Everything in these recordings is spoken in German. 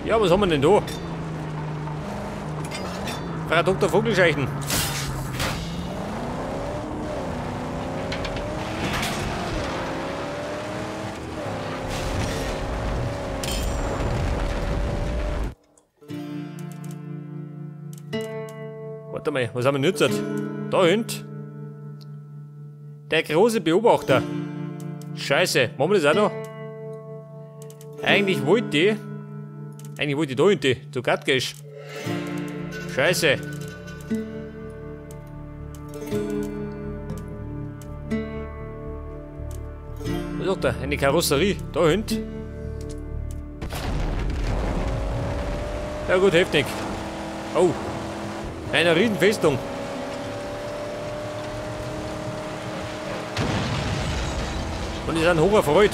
Ja, was haben wir denn da? Frau Dr. Vogelscheichen. Warte mal, was haben wir nützert? Da hinten. Der große Beobachter. Scheiße, machen wir das auch noch? Eigentlich wollte ich da hinten zu Gatgesch. Scheiße. Was sagt er? Eine Karosserie. Da hinten. Ja gut, heftig. Oh. Eine Riesenfestung. Und die sind hoch erfreut.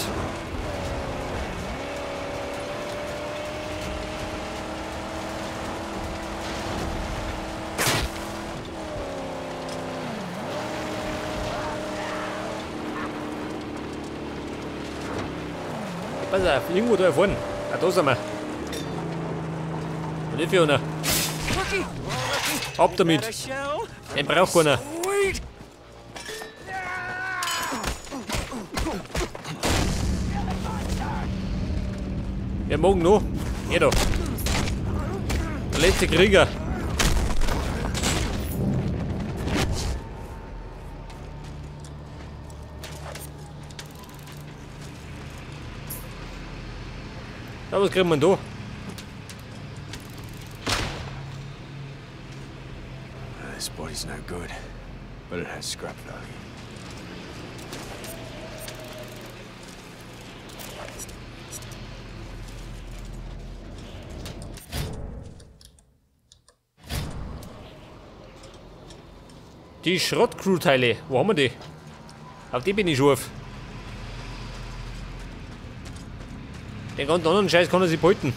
Pass auf, irgendwo da vorne. Ah, da sind wir. Und nicht für einer. Ab damit. Den braucht keiner. Wer mag noch? Jeder. Der letzte Krieger. Ja, was kriegen wir denn da? This body's no good, but it has scrap value. Die Schrott-Crew-Teile, wo haben wir die? Auf die bin ich scharf. Den ganzen anderen Scheiß kann er sich behalten.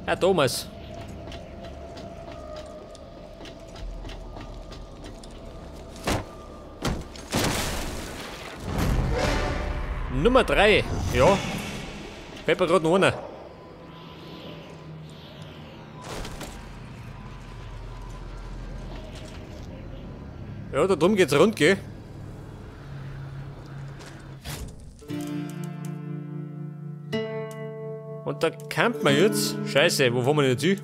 Ja, Thomas. Nummer 3. Ja. Fällt mir gerade noch einer. Ja, da drum geht's rund, gell? Und da campt man jetzt. Scheiße, wo fahren wir jetzt hin?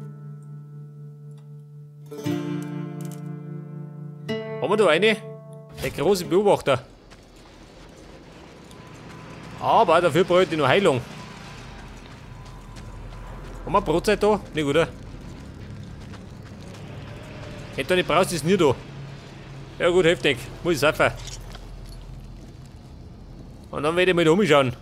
Haben wir da eine? Der große Beobachter. Aber dafür bräuchte ich noch Heilung. Haben wir Brotzeit da? Nicht, oder? Hätte nicht brauchst, ist nie da. Ja gut, heftig. Muss ich saufen. Und dann werde ich mal da umschauen.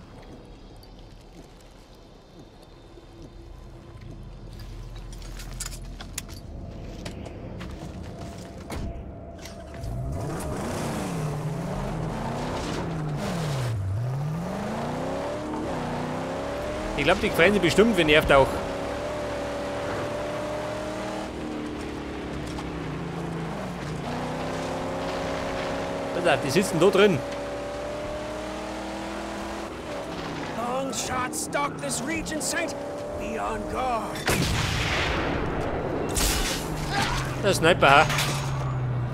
Ich glaube, die gefallen sich bestimmt, wenn nervt auch. Die sitzen da drin. Long shots stalk this region, Saint. Be on guard. Der Sniper, ha.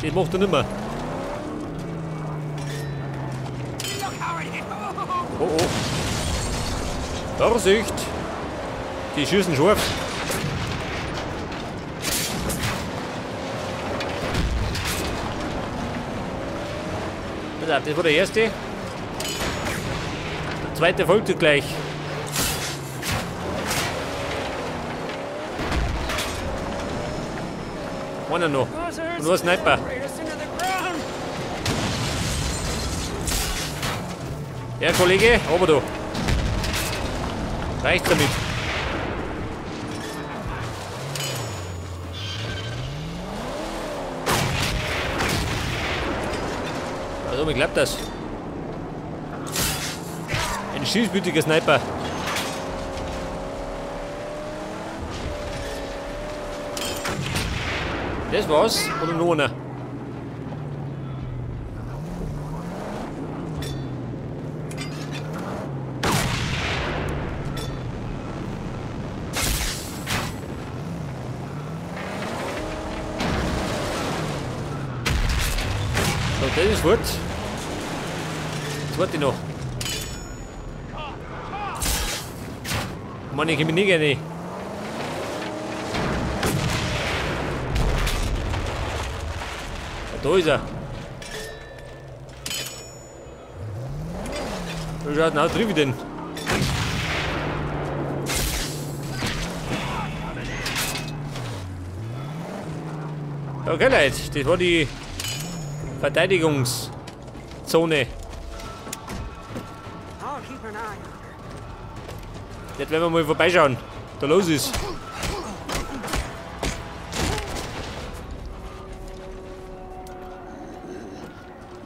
Den macht er nicht mehr. Oh oh. Vorsicht! Die schießen scharf. Das war der erste. Der zweite folgt jetzt gleich. Einer noch. Und nur ein Sniper. Ja, Kollege, aber du. Reicht damit. Also, mir klappt das. Ein schießmütiger Sniper. Das war's? Oder noch einer? So, das ist gut. Jetzt warte ich noch. Mann, ich kann mich nicht rein. Da ist er. Wo schaut denn aus drüben denn? Okay Leute, das war die Verteidigungszone. Jetzt werden wir mal vorbeischauen, da los ist.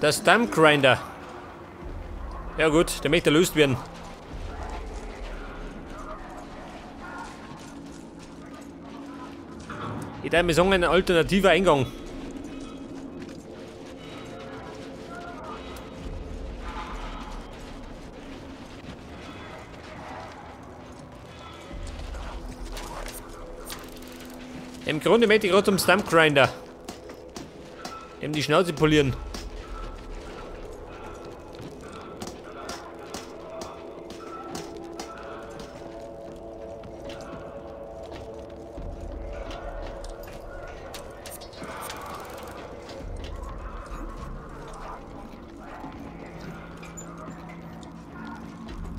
Der Stump Grinder. Ja gut, der möchte erlöst werden. Ich darf mir sagen, ein alternativer Eingang. Im Grunde möchte ich gerade zum Stump Grinder. Eben die Schnauze polieren.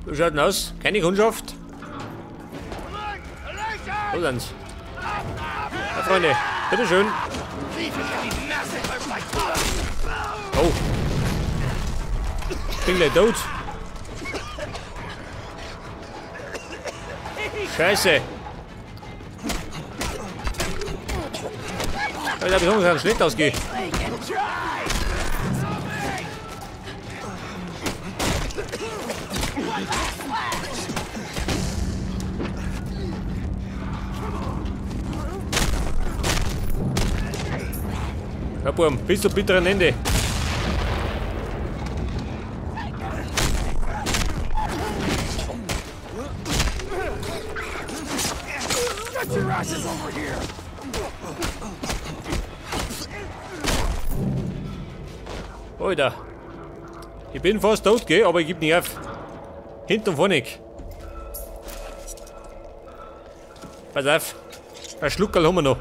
So schaut denn aus? Keine Kundschaft? Wo sind's? Ja, Freunde, bitteschön. Oh. Ich bin gleich tot. Scheiße. Ich glaube, ich kann schlecht ausgehen. Ja, Burm, bis zum bitteren Ende. Alter. Ich bin fast tot, gell? Aber ich geb nicht auf. Hinten und vorne. Pass auf. Ein Schluckerl haben wir noch.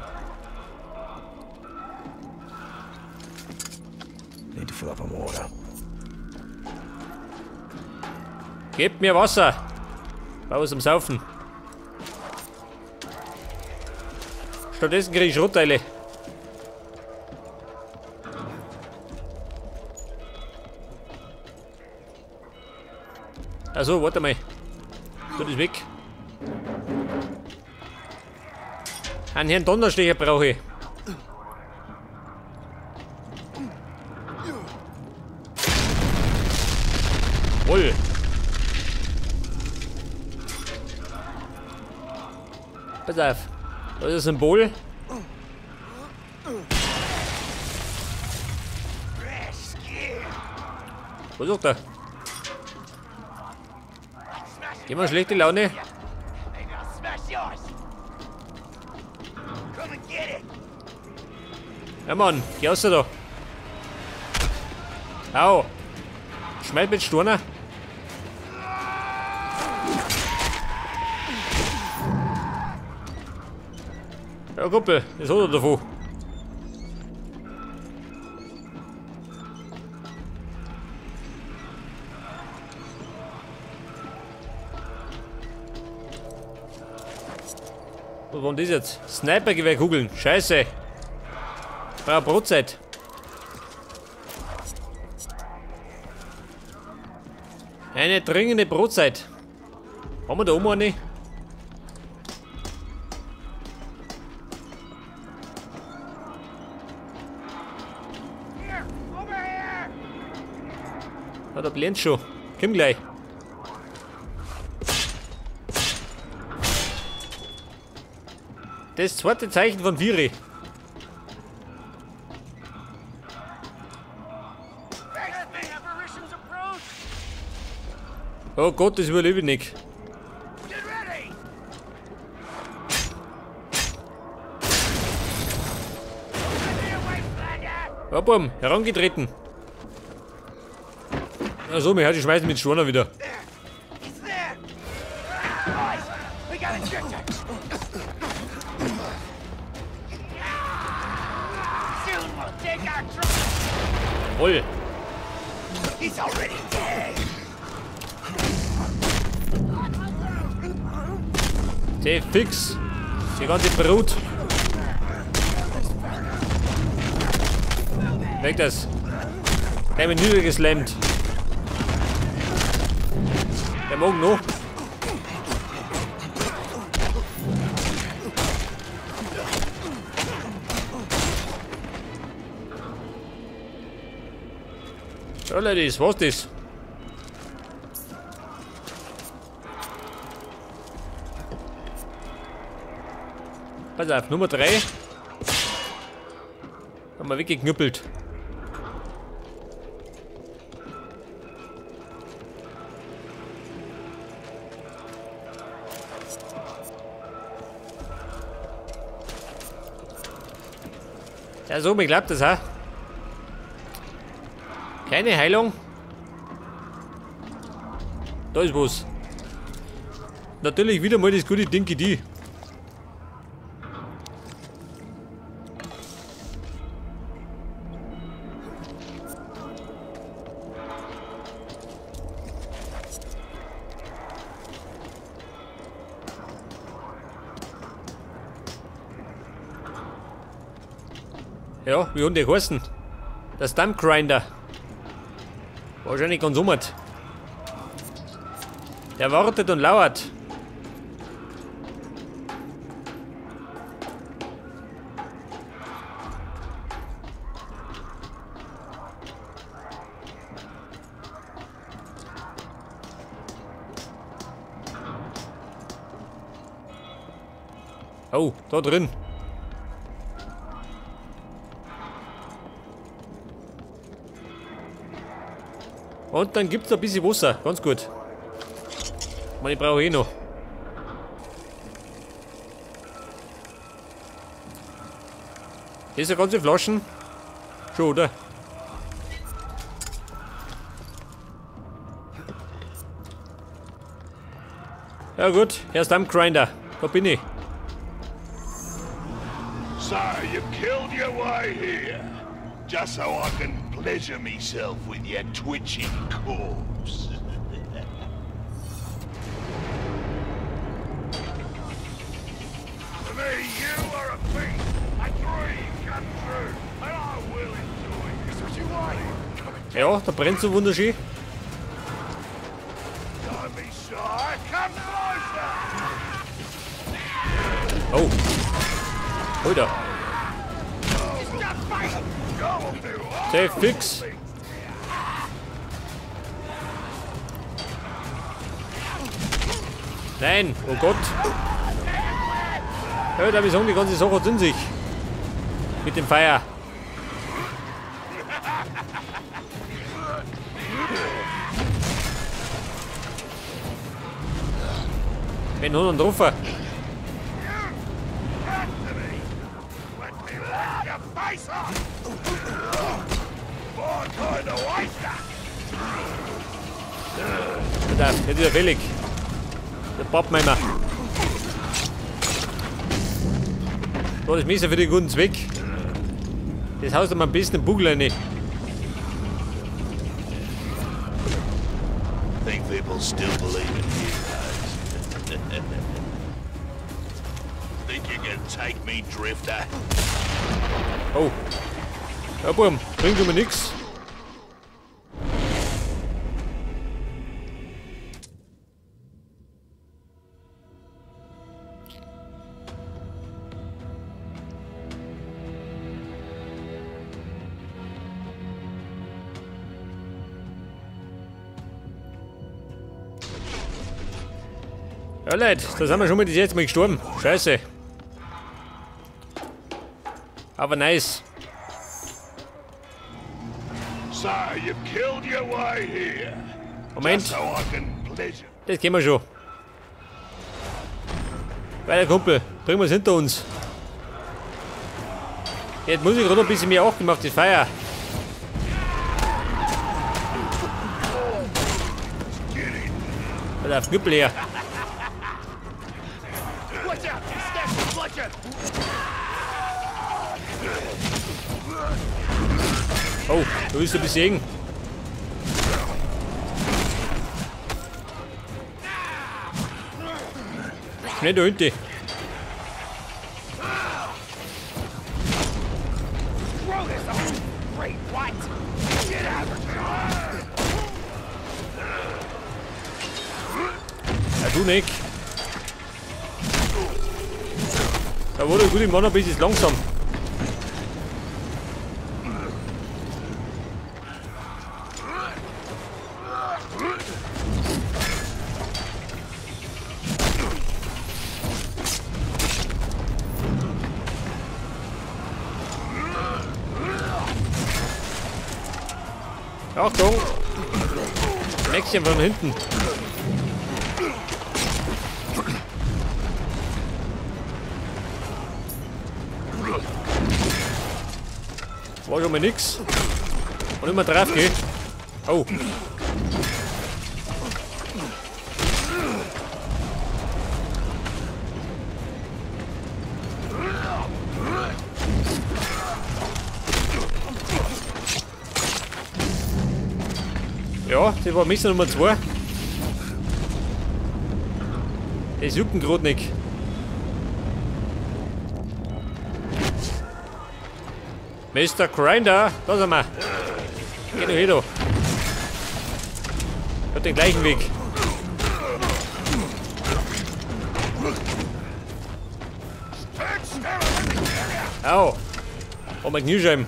Need to fill up on water. Gebt mir Wasser. Bau was zum Saufen. Stattdessen kriege ich Schrotteile. Also, warte mal. Das ist weg. Einen Herrn Donnerstecher brauche ich. Wohl. Pass auf. Das ist ein Symbol. Was sagt er? Immer schlechte Laune. Ja Mann, geh raus da. Au. Schmeiß mit Sturner. Ja Kumpel, das hat er davon. Was war denn das jetzt? Snipergewehrkugeln. Scheiße. Brauch Brotzeit. Eine dringende Brotzeit. Haben wir da oben eine? Ja, da blendet schon. Komm gleich. Das zweite Zeichen von Viri. Oh Gott, das überlebe ich nicht. Get ready! Ja, Bum, herangetreten. Achso, mich hat die schmeißen mit Schwaner wieder. He's there! Boys, we got a drifter! Soon we'll take our truck! Voll. He's already dead! Safe fix. Die ganze Brut. Weg das. Der mit niedergeslammt. Der mag noch. So, Ladies, was das? Pass auf, Nummer 3. Haben wir weggeknüppelt. Ja, so, mir glaubt das auch. Keine Heilung. Da ist was. Natürlich wieder mal das gute Dinky D. Ja, wie hat der geheißen? Der Stump Grinder. Wahrscheinlich ganz ummert. Der wartet und lauert. Oh, da drin. Und dann gibt es ein bisschen Wasser, ganz gut. Ich brauche eh noch. Hier ist eine ganze Flaschen. Schon, oder? Ja gut, Herr Stump Grinder, da bin ich. So, you killed your way here, just so I can pleasure myself with your twitching corpse. To me, you are a beast, a dream come true, and I will enjoy it. Is what you want? Ja, da brennt so wunderschön. Don't be shy, come closer! Oh. Alter. Safe fix. Nein, oh Gott. Ja, da haben die ganze Sache in sich. Mit dem Feuer. Wen hat er drauf? Da, jetzt ist er fällig. Der Pappmeimer. So, das Messer für den guten Zweck. Das haust du mal am besten im Bugel rein. Think people still believe in heroes. Think you can take me, Drifter? Oh. Ja, Bum, bringt mir nix. Ja Leute, da sind wir schon mal das jetzt Mal gestorben. Scheiße. Aber nice. So, you've killed your way here. Moment. Just so I can vision. Das kennen wir schon. Weiter, Kumpel. Bringen wir es hinter uns. Jetzt muss ich gerade ein bisschen mehr achten, macht das Feuer. Halt auf Knüppel her. Watch out! Step! Watch out! Oh, du bist ein bisschen eng. Schnell da hinten. Throw this on! Great white! Get out of Ja, du nicht. Da wurde gut im Mann, ein bisschen langsam. Achtung! Mäckchen von hinten. War schon mal nix. Und immer drauf gehen. Oh. Ja, das war Messer Nummer 2. Das juckt ihn gerade nicht. Mr. Grinder, da sind wir. Geh doch hier da. Hat den gleichen Weg. Au. Oh, mein Kniescheiben.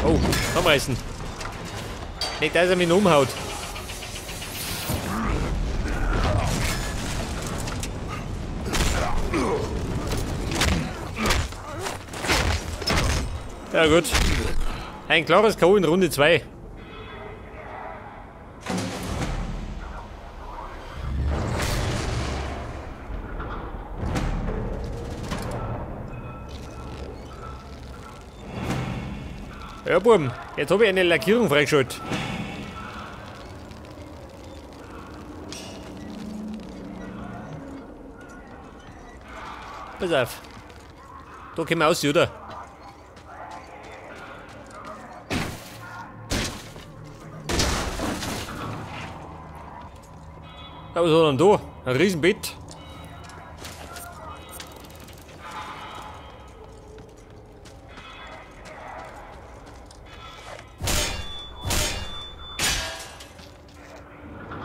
Oh, anreißen. Nicht, dass er mich umhaut. Ja gut. Ein klares K.O. in Runde 2. Ja, Buben, jetzt habe ich eine Lackierung freigeschaltet. Pass auf. Da können wir aus, oder? Ja, was hat er denn da? Ein Riesenbett.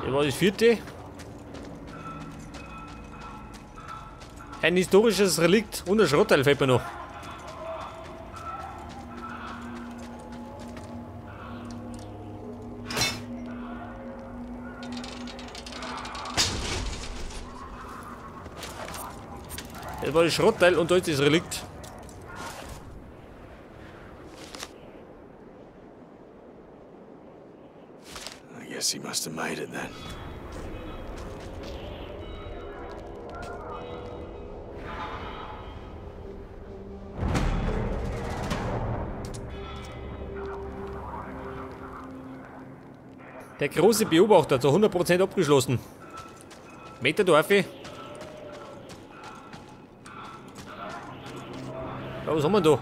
Das war das 4. Ein historisches Relikt und ein Schrottteil fällt mir noch. Das war das Schrottteil und da ist das Relikt. I guess he must have made it then. Der große Beobachter zu 100% abgeschlossen. Meter Dorfe. Ja, was haben wir da?